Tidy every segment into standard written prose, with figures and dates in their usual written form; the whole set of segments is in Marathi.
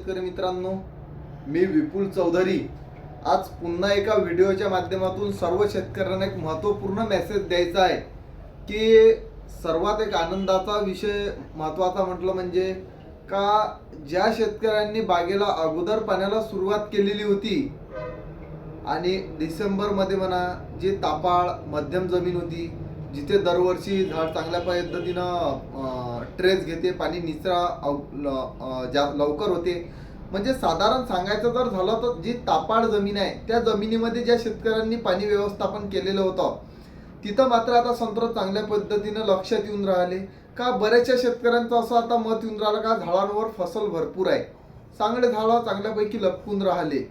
शेतकरी मित्रांनो, मी विपुल चौधरी आज पुन्हा एका व्हिडिओच्या माध्यमातून सर्व शेतकऱ्यांना एक महत्त्वपूर्ण मेसेज द्यायचा आहे की सर्वात एक आनंदाचा विषय महत्त्वाचा म्हटलं म्हणजे का ज्या शेतकऱ्यांनी बागेला अगोदर पाण्याला सुरुवात केलेली होती आणि डिसेंबरमध्ये म्हणा जी तापाळ मध्यम जमीन होती जिथे दरवर्षी झाड चांगल्या पद्धतीनं ट्रेस घेते, पाणी निचरा लवकर होते, म्हणजे साधारण सांगायचं जर झालं तर जी तापाळ जमीन आहे त्या जमिनीमध्ये ज्या शेतकऱ्यांनी पाणी व्यवस्थापन केलेलं होतं तिथं मात्र आता संत्र चांगल्या पद्धतीनं लक्षात येऊन राहिले का बऱ्याचशा शेतकऱ्यांचं असं आता मत येऊन राहिलं का झाडांवर फसल भरपूर आहे, चांगले झाडं चांगल्यापैकी लपकून राहिले.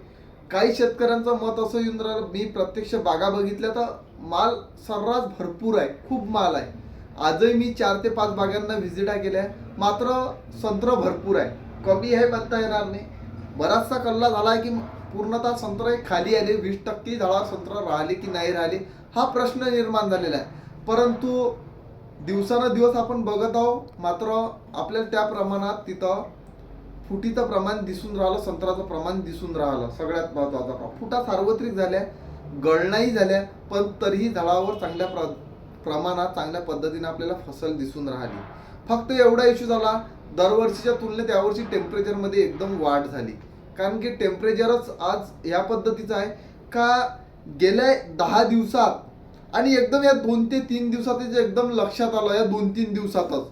काही शेतकऱ्यांचं मत असं येऊन राहिलं, मी प्रत्यक्ष बागा बघितल्या तर माल सर्रास भरपूर आहे, खूप माल आहे. आजही मी 4 ते 5 बागांना व्हिजिटा केल्या, मात्र संत्र भरपूर आहे, कमी आहे म्हणता येणार नाही. बराचसा कल्ला झाला आहे की पूर्णतः संत्र खाली आले, 20% झाडावर संत्र राहिले की नाही राहिले हा प्रश्न निर्माण झालेला आहे. परंतु दिवसानुदिवस आपण बघत आहोत, मात्र आपल्याला त्या प्रमाणात तिथं फुटीचं प्रमाण दिसून राहिलं, संत्राचं प्रमाण दिसून राहिलं. सगळ्यात महत्त्वाचा फुटा सार्वत्रिक झाल्या, गळणाही झाल्या, पण तरीही झाडावर चांगल्या प्रमाणात चांगल्या पद्धतीने आपल्याला फसल दिसून राहिली. फक्त एवढा इश्यू झाला, दरवर्षीच्या तुलनेत यावर्षी टेम्परेचरमध्ये एकदम वाढ झाली. कारण की टेम्परेचरच आज या पद्धतीचं आहे का गेल्या 10 दिवसात आणि एकदम या 2 ते 3 दिवसात एकदम लक्षात आलं, या 2-3 दिवसातच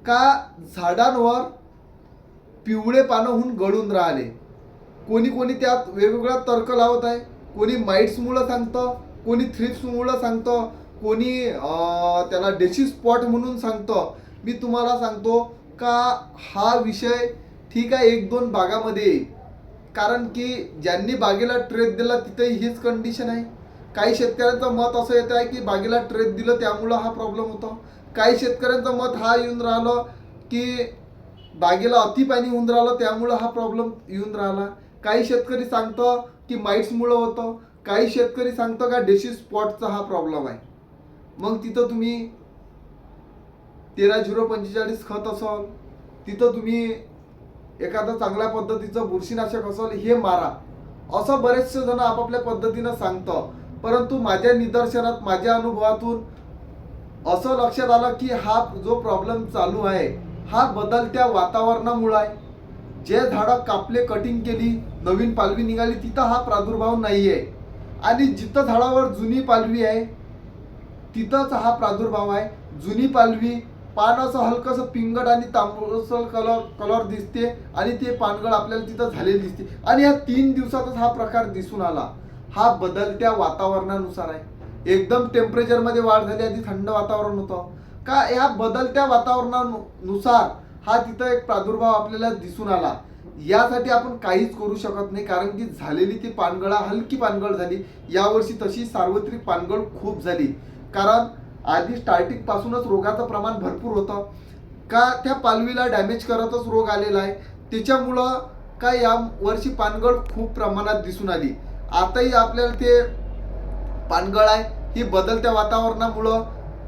का झाडांवर पिवळे पानं होऊन गळून राहिले. कोणी त्यात वेगवेगळा तर्क लावत आहे, कोणी माइट्समुळं सांगतं, कोणी थ्रिप्समुळं सांगतं, कोणी त्याला डेसी स्पॉट म्हणून सांगतं. मी तुम्हाला सांगतो का हा विषय ठीक आहे 1-2 बागामध्ये येईल, कारण की ज्यांनी बागेला ट्रेस दिला तिथेही हीच कंडिशन आहे. काही शेतकऱ्यांचं मत असं येत आहे की बागेला ट्रेस दिलं त्यामुळं हा प्रॉब्लेम होतो. काही शेतकऱ्यांचं मत हा येऊन राहिलं की बागेला अति पाणी होऊन राहिलं त्यामुळं हा प्रॉब्लेम येऊन राहिला. काही शेतकरी सांगतं की माइट्समुळं होतं, काही शेतकरी सांगतं का डेसी स्पॉटचा हा प्रॉब्लेम आहे. मग तिथं तुम्ही 13-0-45 खत असाल, तिथं तुम्ही एखादं चांगल्या पद्धतीचं बुरशीनाशक असेल हे मारा, असं बरेचसे जण आपापल्या पद्धतीनं सांगतं. परंतु माझ्या निदर्शनात, माझ्या अनुभवातून असं लक्षात आलं की हा जो प्रॉब्लेम चालू आहे हा बदलत्या वातावरणामुळे आहे. जे झाडं कापले, कटिंग केली, नवीन पालवी निघाली तिथं हा प्रादुर्भाव नाही आहे, आणि जिथं झाडावर जुनी पालवी आहे तिथंच हा प्रादुर्भाव आहे. जुनी पालवी पान असं हलकंसं पिंगट आणि तांबूसर कलर दिसते आणि ते पानगळ आपल्याला तिथं झालेली दिसते, आणि या 3 दिवसातच हा प्रकार दिसून आला. हा बदलत्या वातावरणानुसार आहे. एकदम टेम्परेचरमध्ये वाढ झाली, आधी थंड वातावरण होतं का या बदलत्या वातावरणानुसार हा तिथं एक प्रादुर्भाव आपल्याला दिसून आला. यासाठी आपण काहीच करू शकत नाही, कारण की झालेली ती पानगळा हलकी पानगळ झाली. यावर्षी तशी सार्वत्रिक पानगळ खूप झाली, कारण आधी स्टार्टिंग पासूनच रोगाचं प्रमाण भरपूर होतं का त्या पालवीला डॅमेज करतच रोग आलेला आहे. त्याच्यामुळं का या वर्षी पानगळ खूप प्रमाणात दिसून आली. आताही आपल्याला ते पानगळ आहे ही बदलत्या वातावरणामुळं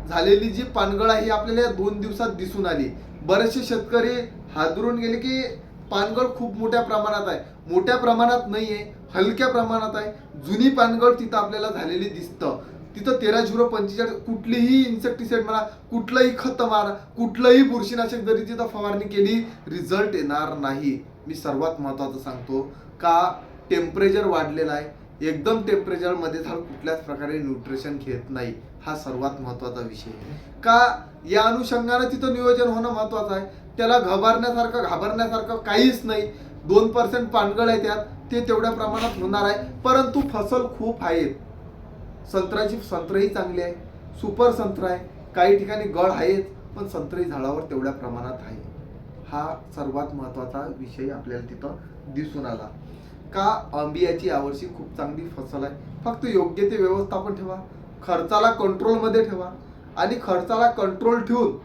झालेली जी पानगळ आहे ही आपल्याला या 2 दिवसात दिसून आली. बरेचसे शेतकरी हादरून गेले की पानगळ खूप मोठ्या प्रमाणात आहे. मोठ्या प्रमाणात नाही आहे, हलक्या प्रमाणात आहे. जुनी पानगळ तिथं आपल्याला झालेली दिसतं. तिथं 13-0-45 कुठलीही इन्सेक्टिसाइड म्हणा, कुठलंही खत मारा, कुठलंही बुरशीनाशक जरी तिथं फवारणी केली रिझल्ट येणार नाही. मी सर्वात महत्त्वाचं सांगतो का टेम्परेचर वाढलेलं आहे, एकदम टेम्परेचरमध्ये झाड कुठल्याच प्रकारे न्यूट्रिशन घेत नाही, हा सर्वात महत्त्वाचा विषय आहे. का या अनुषंगाने तिथं नियोजन होणं महत्त्वाचं आहे. त्याला घाबरण्यासारखं काहीच नाही. 2% पानगळ आहे त्यात, ते तेवढ्या प्रमाणात होणार आहे. परंतु फसल खूप आहेत. संत्रही चांगली आहे, सुपर संत्र आहे. काही ठिकाणी गळ आहेत, पण संत्रही झाडावर तेवढ्या प्रमाणात आहे. हा सर्वात महत्त्वाचा विषय आपल्याला तिथं दिसून आला का आंबियाची यावर्षी खूप चांगली फसल आहे. फक्त योग्य ते व्यवस्थापन ठेवा, खर्चाला कंट्रोलमध्ये ठेवा, आणि खर्चाला कंट्रोल ठेवून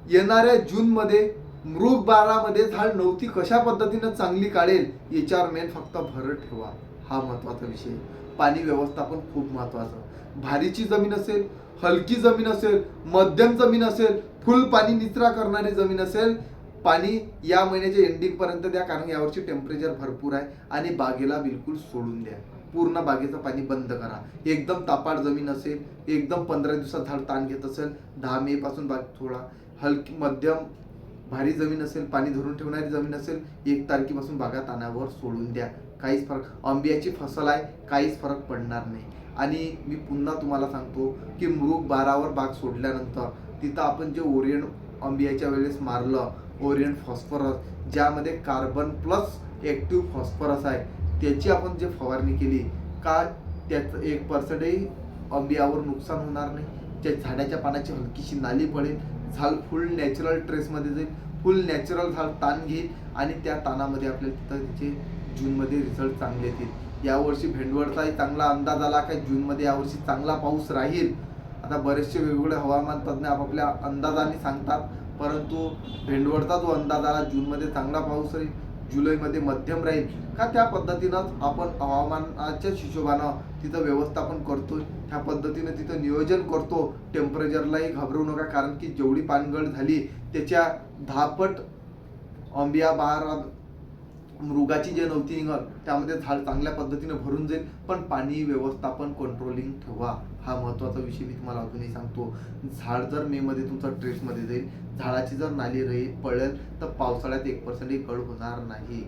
येणाऱ्या जूनमध्ये मृग बारामध्ये झाड नव्हती कशा पद्धतीनं चांगली काढेल याच्यावर मेन फक्त भर ठेवा. हा महत्त्वाचा विषय. पाणी व्यवस्थापन खूप महत्त्वाचं. भारीची जमीन असेल, हलकी जमीन असेल, मध्यम जमीन असेल, फुल पाणी निचरा करणारी जमीन असेल, पाणी या महिन्याच्या एंडिंग पर्यंत द्या, कारण यावर्षी टेम्परेचर भरपूर आहे. आणि बागेला बिलकुल सोडून द्या, पूर्ण बागेचं पाणी बंद करा. एकदम तापाड जमीन असेल, एकदम 15 दिवसात झाड ताण घेत असेल, 10 मे पासून बाग थोडा हलकी मध्यम भारी जमीन असेल, पाणी धरून ठेवणारी जमीन असेल, 1 तारखेपासून बागा तानावर सोडून द्या. काहीच फरक, आंब्याची फसल आहे, काहीच फरक पडणार नाही. आणि मी पुन्हा तुम्हाला सांगतो की मृग 12वर बाग सोडल्यानंतर तिथं आपण जे ओरियन आंब्याच्या वेळेस मारलं, ओरियन फॉस्फरस, ज्यामध्ये कार्बन प्लस ॲक्टिव्ह फॉस्फरस आहे, त्याची आपण जे फवारणी केली का त्याचं 1%ही आंब्यावर नुकसान होणार नाही. त्या झाडाच्या पानाची हलकीशी नाली पडेल, झाड फुल नॅचरल ट्रेसमध्ये जाईल, फुल नॅचरल झाड ताण घेईल आणि त्या ताणामध्ये आपल्याला तिथं त्याचे जूनमध्ये रिझल्ट चांगले येतील. यावर्षी भेंडवळचाही चांगला अंदाज आला की जूनमध्ये यावर्षी चांगला पाऊस राहील. आता बरेचसे वेगवेगळे हवामान तज्ज्ञ आपापल्या अंदाजाने सांगतात, परंतु भेंडवळचा जो अंदाज आला जूनमध्ये चांगला पाऊस राहील, जुलैमध्ये मध्यम राहील का, त्या पद्धतीनं आपण हवामानाच्या हिशोबानं तिथं व्यवस्थापन करतो, ह्या पद्धतीने तिथं नियोजन करतो. टेम्परेचरलाही घाबरू नका, कारण की जेवढी पानगळ झाली त्याच्या 10 पट आंबिया बहार मृगाची जे नव्हती निघत, त्यामध्ये झाड चांगल्या पद्धतीने भरून जाईल. पण पाणी व्यवस्थापन कंट्रोलिंग ठेवा, हा महत्त्वाचा विषय मी तुम्हाला अजूनही सांगतो. झाड जर मे मध्ये तुमचा ट्रेसमध्ये जाईल, झाडाची जर नाली राहील पळेल, तर पावसाळ्यात 1%ही गळ होणार नाही.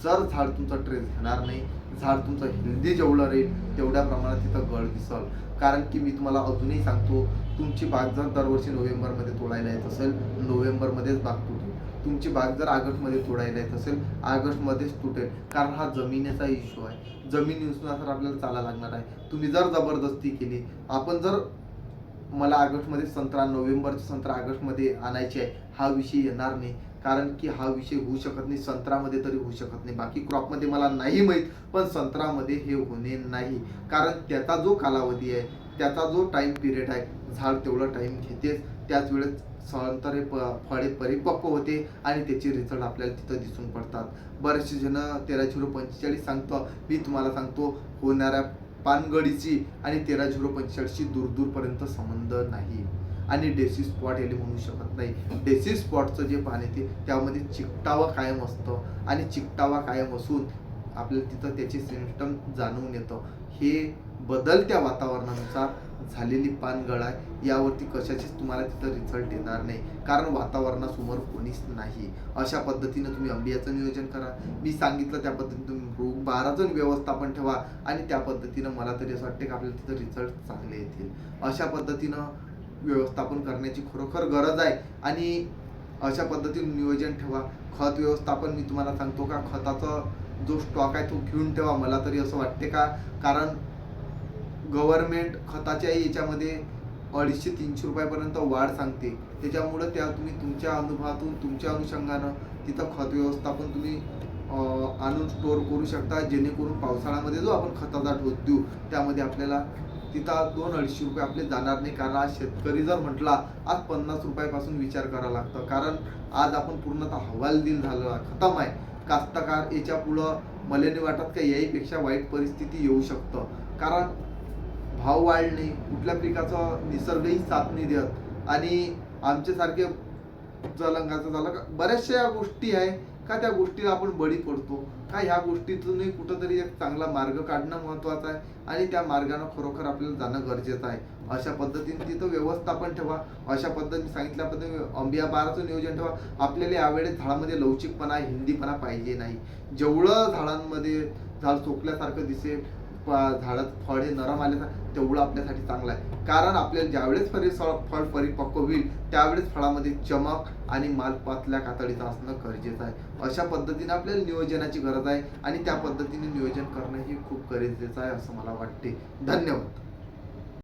जर झाड तुमचा ट्रेस घेणार नाही, झाड तुमचं हेल्दी जेवढं राहील तेवढ्या प्रमाणात तिथं गळ दिसल. कारण की मी तुम्हाला अजूनही सांगतो, तुमची बाग जर दरवर्षी नोव्हेंबरमध्ये तोडायला येत असेल, नोव्हेंबरमध्येच बाग तुटेल. तुमची बाग जर ऑगस्टमध्ये तोडायला येत असेल, ऑगस्टमध्येच तुटेल. कारण हा जमिनीचा इश्यू आहे, जमिनीनुसार आपल्याला चाला लागणार आहे. तुम्ही जर जबरदस्ती केली, आपण जर मला ऑगस्टमध्ये संत्रा, नोव्हेंबरचे संत्रा ऑगस्टमध्ये आणायचे आहे, हा विषय येणार नाही. कारण की हा विषय होऊ शकत नाही, संत्र्यामध्ये तरी होऊ शकत नाही. बाकी क्रॉपमध्ये मला नाही माहीत, पण संत्र्यामध्ये हे होणे नाही. कारण त्याचा जो कालावधी आहे, त्याचा जो टाईम पिरियड आहे, झाड तेवढं टाईम घेतेच. त्याच वेळेस संत्रे फळे परिपक्व होते आणि त्याचे रिझल्ट आपल्याला तिथं दिसून पडतात. बरेचसे जण 13-0-45 सांगतो, मी तुम्हाला सांगतो होणाऱ्या पानगळीची आणि 13-0-45ची दूरपर्यंत संबंध नाही. आणि डेसी स्पॉट याला म्हणू शकत नाही. डेसी स्पॉटचं जे पान येते त्यामध्ये चिकटावा कायम असतं आणि चिकटावा कायम असून आपल्याला तिथं त्याची सिम्पटम जाणवून येतं. हे बदलत्या वातावरणानुसार झालेली पानगळ आहे, यावरती कशाचीच तुम्हाला तिथं रिझल्ट येणार नाही, कारण वातावरणासमोर कोणीच नाही. अशा पद्धतीनं तुम्ही आंब्याचं नियोजन करा, मी सांगितलं त्या पद्धतीने तुम्ही मृग 12चं व्यवस्थापन ठेवा आणि त्या पद्धतीनं मला तरी असं वाटतं की आपल्याला तिथं रिझल्ट चांगले येतील. अशा पद्धतीनं व्यवस्थापन करण्याची खरोखर गरज आहे आणि अशा पद्धतीने नियोजन ठेवा. खत व्यवस्थापन मी तुम्हाला सांगतो का, खताचा जो स्टॉक आहे तो घेऊन ठेवा. मला तरी असं वाटते का, कारण गव्हर्नमेंट खताच्याही याच्यामध्ये 250-300 रुपयापर्यंत वाढ सांगते. त्याच्यामुळं त्या तुम्ही तुमच्या अनुभवातून, तुमच्या अनुषंगानं तिथं खत व्यवस्थापन तुम्ही आणून स्टोअर करू शकता, जेणेकरून पावसाळ्यामध्ये जो आपण खताचा डोस देऊ त्यामध्ये आपल्याला तिथं 200-250 रुपये आपले जाणार नाही. कारण आज शेतकरी जर म्हटला, आज 50 रुपयापासून विचार करावा लागतं, कारण आज आपण पूर्णतः हवालदिल झालो, खतम आहे. कास्तकार याच्या पुढं मला नाही वाटत का याहीपेक्षा वाईट परिस्थिती येऊ शकतं. कारण भाव वाढणे, कुठल्या पिकाचं निसर्गही साथ नाही देत आणि आमच्यासारखे जलंगाचं झालं का, बऱ्याचशा या गोष्टी आहे का, त्या गोष्टीला आपण बळी पडतो का. ह्या गोष्टीतूनही कुठंतरी एक चांगला मार्ग काढणं महत्त्वाचं आहे आणि त्या मार्गानं खरोखर आपल्याला जाणं गरजेचं आहे. अशा पद्धतीने तिथं व्यवस्थापन ठेवा. अशा पद्धतीने सांगितल्या पद्धतीने आंबिया बहाराचं नियोजन ठेवा. आपल्याला यावेळेस झाडामध्ये लवचिकपणा, हिंदीपणा पाहिजे नाही. जेवढं झाडांमध्ये झाड चोखल्यासारखं दिसेल, झाडात फळ हे नरम आले तेवढं आपल्यासाठी चांगलं आहे. कारण आपल्याला ज्यावेळेस फळ परिपक्व होईल त्यावेळेस फळामध्ये चमक आणि माल पातल्या कातडीचा असणं गरजेचं आहे. अशा पद्धतीने आपल्याला नियोजनाची गरज आहे आणि त्या पद्धतीने नियोजन करणं हे खूप गरजेचं आहे असं मला वाटते. धन्यवाद.